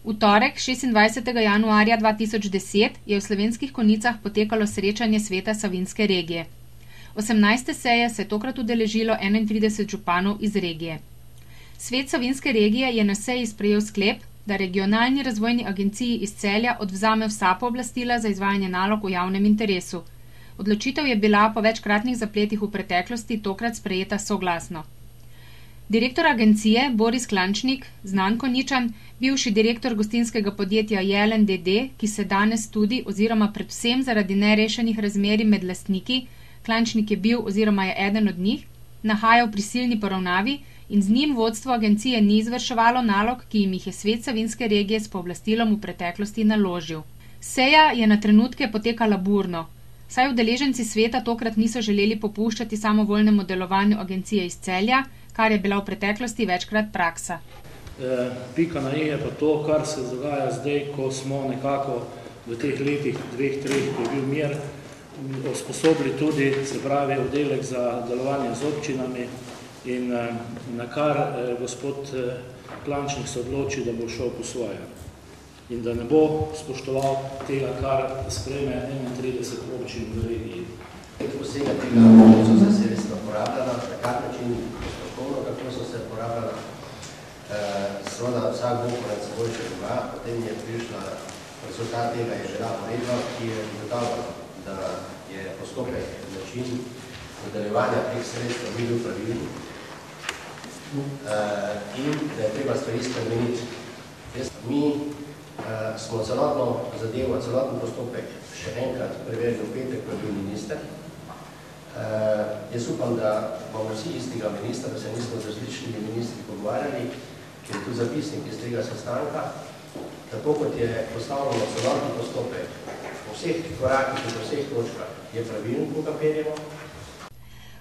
V torek, 26. januarja 2010, je v Slovenskih Konjicah potekalo srečanje sveta Savinjske regije. 18. seje se je tokrat udeležilo 31 županov iz regije. Svet Savinjske regije je na seji sprejel sklep, da regionalni razvojni agenciji iz Celja odvzame vsa pooblastila za izvajanje nalog v javnem interesu. Odločitev je bila po večkratnih zapletih v preteklosti tokrat sprejeta soglasno. Direktor agencije Boris Klančnik, znan Konjičan, bivši direktor gostinskega podjetja Jelen d.d., ki se danes tudi oziroma predvsem zaradi nerešenih razmerij med lastniki, Klančnik je bil oziroma je eden od njih, nahaja v prisilni poravnavi in z njim vodstvo agencije ni izvrševalo nalog, ki jim jih je svet Savinjske regije s pooblastilom v preteklosti naložil. Seja je na trenutke potekala burno, saj udeleženci sveta tokrat niso želeli popuščati samovoljnemu delovanju agencije iz Celja, kar je bila v preteklosti večkrat praksa. Pika na i je pa to, kar se dogaja zdaj, ko smo nekako v teh letih, 2-3, ko je bil mir, usposobili tudi, se pravi, oddelek za delovanje z občinami in na kar gospod Klančnik se odloči, da bo šel po svoje in da ne bo spoštoval tega, kar sprejme 31 občin v regiji. Vsega tega, kako so se sredstva porabljala, na kak način postopkovno, kako so se porabljala, seveda vsak bo pred seboj še druga, potem je prišla rezultat tega je že dal uredba, ki je ugotavljala, da je postopek način dodeljevanja teh sredstev ni bil pravilni in da je treba stvari spremeniti. Mi smo celotno zadevo, celoten postopek še enkrat preverili v petek, ko je bil minister. Jaz upam, da bomo vsi istega ministra, da se nismo z različnimi ministri pogovarjali, ker je tu zapisnik iz tega sestanka, tako kot je postavljeno celoten postopek po vseh korakih in po vseh točkah, je pravilen po papirjevo.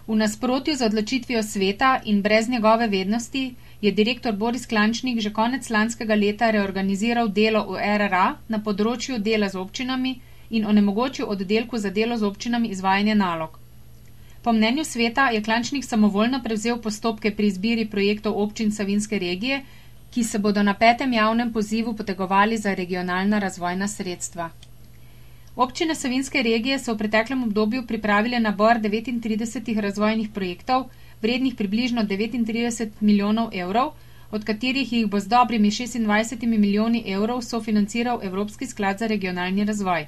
V nasprotju z odločitvijo sveta in brez njegove vednosti je direktor Boris Klančnik že konec lanskega leta reorganiziral delo v RRA na področju dela z občinami in onemogočil oddelku za delo z občinami izvajanje nalog. Po mnenju sveta je Klančnik samovoljno prevzel postopke pri izbiri projektov občin Savinjske regije, ki se bodo na 5. javnem pozivu potegovali za regionalna razvojna sredstva. Občine Savinjske regije so v preteklem obdobju pripravile nabor 39 razvojnih projektov, vrednih približno 39 milijonov evrov, od katerih jih bo z dobrimi 26 milijoni evrov sofinanciral Evropski sklad za regionalni razvoj.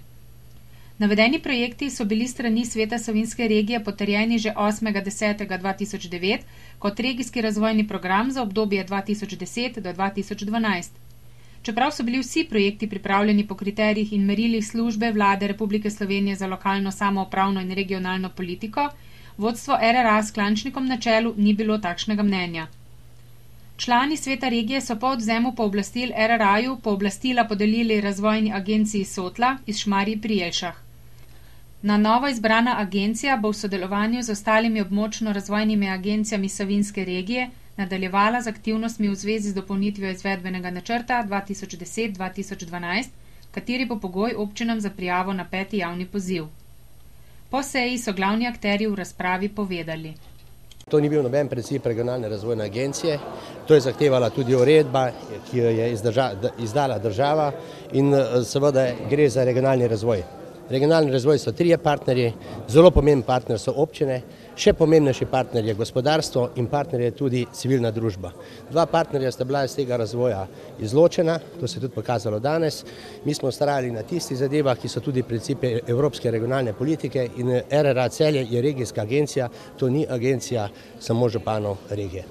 Navedeni projekti so bili strani sveta Savinjske regije potrjeni že 8.10.2009 kot regijski razvojni program za obdobje 2010 do 2012. Čeprav so bili vsi projekti pripravljeni po kriterijih in merilih službe Vlade Republike Slovenije za lokalno samoupravno in regionalno politiko, vodstvo RRA s Klančnikom na čelu ni bilo takšnega mnenja. Člani sveta regije so po odvzemu pooblastil RRA-ju pooblastila podelili razvojni agenciji Sotla iz Šmarij pri Jelšah. Na novo izbrana agencija bo v sodelovanju z ostalimi območno razvojnimi agencijami Savinjske regije nadaljevala z aktivnostmi v zvezi z dopolnitvijo izvedbenega načrta 2010-2012, kateri bo pogoj občinam za prijavo na 5. javni poziv. Po seji so glavni akterji v razpravi povedali. To ni bil noben princip regionalne razvojne agencije, to je zahtevala tudi uredba, ki jo je izdala država in seveda gre za regionalni razvoj. Regionalni razvoj so 3 partnerji, zelo pomemben partner so občine, še pomembnejši partner je gospodarstvo in partner je tudi civilna družba. 2 partnerja sta bila iz tega razvoja izločena, to se je tudi pokazalo danes. Mi smo ustrajali na tistih zadevah, ki so tudi principi evropske regionalne politike in RRA Celje je regijska agencija, to ni agencija samo županov regije.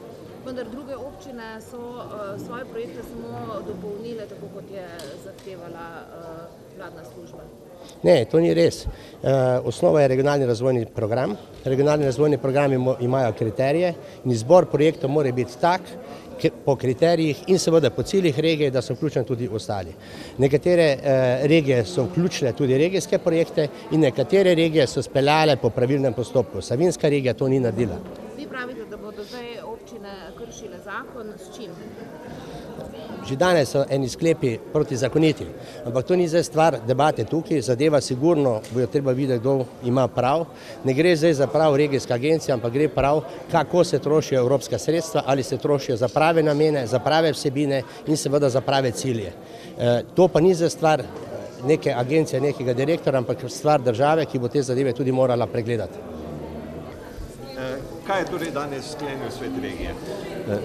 Vendar druge občine so svoje projekte samo dopolnile, tako kot je zahtevala vladna služba. Ne, to ni res. Osnova je regionalni razvojni program. Regionalni razvojni programi imajo kriterije in izbor projektov mora biti tak, po kriterijih in seveda po ciljih regije, da so vključeni tudi ostali. Nekatere regije so vključile tudi regijske projekte in nekatere regije so speljale po pravilnem postopku. Savinjska regija to ni naredila. Vi pravite, da bodo zdaj občine kršile zakon, s čim? Že danes so eni sklepi protizakoniti, ampak to ni zdaj stvar debate tukaj, zadeva sigurno bojo treba videti, kdo ima prav. Ne gre zdaj za prav regijska agencija, ampak gre prav, kako se trošijo evropska sredstva, ali se trošijo za prave namene, za prave vsebine in seveda za prave cilje. To pa ni zdaj stvar neke agencije, nekega direktora, ampak stvar države, ki bo te zadeve tudi morala pregledati. Kaj je torej danes sklenil Svet regije?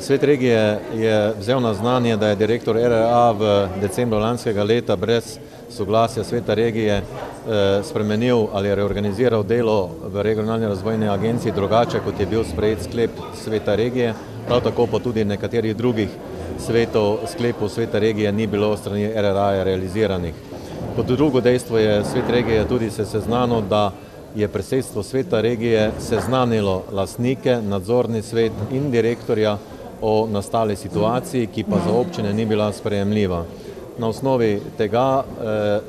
Svet regije je vzel na znanje, da je direktor RRA v decembru lanskega leta brez soglasja Sveta regije spremenil ali reorganiziral delo v regionalni razvojni agenciji drugače, kot je bil sprejet sklep Sveta regije, prav tako pa tudi nekaterih drugih sklepov Sveta regije ni bilo strani RRA realiziranih. Kot drugo dejstvo je Svet regije tudi se seznanil, da je predsedstvo Sveta regije seznanilo lastnike, nadzorni svet in direktorja o nastali situaciji, ki pa za občine ni bila sprejemljiva. Na osnovi tega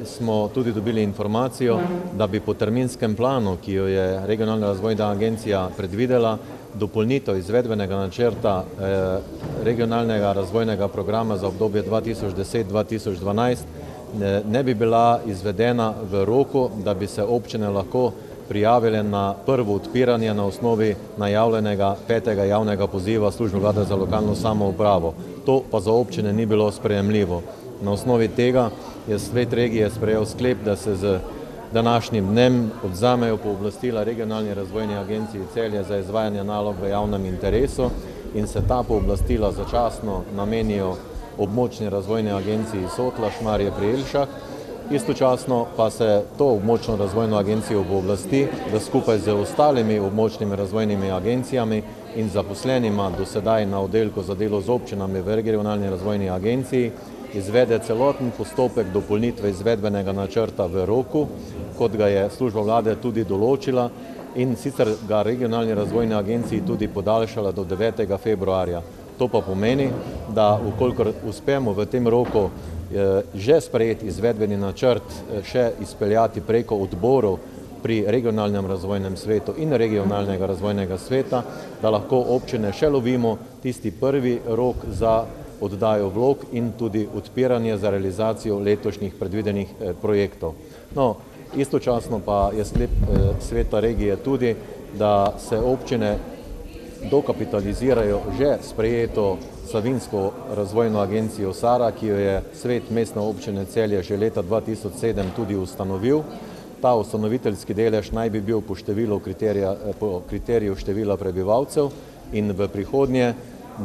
smo tudi dobili informacijo, da bi po terminskem planu, ki jo je regionalna razvojna agencija predvidela, dopolnitev izvedbenega načrta regionalnega razvojnega programa za obdobje 2010-2012 ne bi bila izvedena v roku, da bi se občine lahko prijavile na prvo odpiranje na osnovi najavljenega 5. javnega poziva Službe vlade za lokalno samoupravo. To pa za občine ni bilo sprejemljivo. Na osnovi tega je Svet regije sprejel sklep, da se z današnjim dnem odvzamejo pooblastila regionalni razvojni agenciji Celje za izvajanje nalog v javnem interesu in se ta pooblastila začasno namenijo območni razvojni agenciji Sotla Šmarje pri Jelšah. Istočasno pa se to območno razvojno agencijo pooblasti, da skupaj z ostalimi območnimi razvojnimi agencijami in zaposlenima do sedaj na oddelku za delo z občinami v regionalni razvojni agenciji izvede celoten postopek dopolnitve izvedbenega načrta v roku, kot ga je služba vlade tudi določila in sicer ga regionalni razvojni agenciji tudi podaljšala do 9. februarja. To pa pomeni, da ukolikor uspemo v tem roku že sprejeti izvedbeni načrt še izpeljati preko odborov pri regionalnem razvojnem svetu in regionalnega razvojnega sveta, da lahko občine še lovimo tisti prvi rok za oddajo vlog in tudi odpiranje za realizacijo letošnjih predvidenih projektov. No, istočasno pa je sklep Sveta regije tudi, da se občine dokapitalizirajo že sprejeto Savinjsko razvojno agencijo Sara, ki jo je Svet mestne občine Celje že leta 2007 tudi ustanovil. Ta ustanoviteljski delež naj bi bil po kriteriju števila prebivalcev in v prihodnje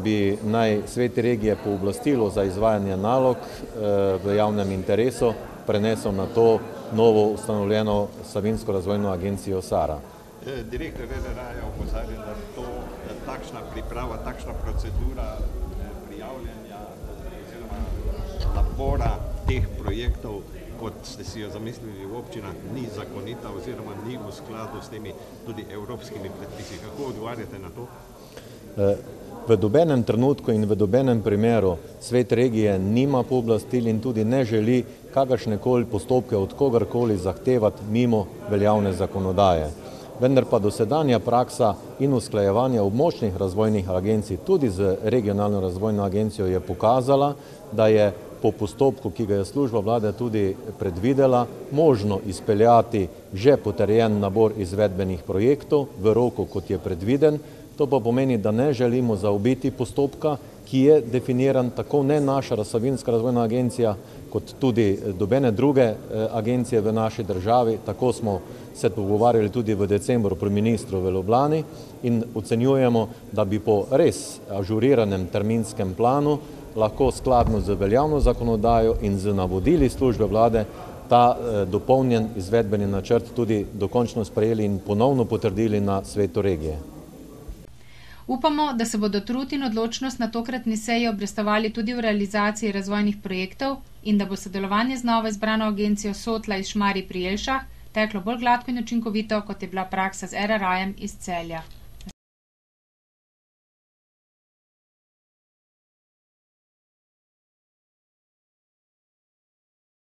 bi naj Svet regije pooblastilo za izvajanje nalog v javnem interesu prenesel na to novo ustanovljeno Savinjsko razvojno agencijo Sara. Direktor RRA je opozarjal, da takšna priprava, takšna procedura prijavljanja oziroma nabora teh projektov, kot ste si jo zamislili v občinah, ni zakonita oziroma ni v skladu s temi tudi evropskimi predpisi. Kako odgovarjate na to? V nobenem trenutku in v nobenem primeru Svet regije nima pooblastil in tudi ne želi kakršnekoli postopke od kogarkoli zahtevati mimo veljavne zakonodaje. Vendar pa dosedanja praksa in usklajevanje območnih razvojnih agencij tudi z regionalno razvojno agencijo je pokazala, da je po postopku, ki ga je služba vlade tudi predvidela, možno izpeljati že potrjen nabor izvedbenih projektov v roku, kot je predviden. To pa pomeni, da ne želimo zaobiti postopka, ki je definiran tako ne naša Savinjska razvojna agencija, kot tudi nobene druge agencije v naši državi. Tako smo se pogovarjali tudi v decembru pri ministru v Ljubljani in ocenjujemo, da bi po res ažuriranem terminskem planu lahko skladno z veljavno zakonodajo in z navodili službe vlade ta dopolnjen izvedbeni načrt tudi dokončno sprejeli in ponovno potrdili na Svetu regije. Upamo, da se bodo trud in odločnost na tokratni seji obrestovali tudi v realizaciji razvojnih projektov in da bo sodelovanje z novo izbrano agencijo Sotla iz Šmarij pri Jelšah teklo bolj gladko in učinkovito, kot je bila praksa z RRA-jem iz Celja.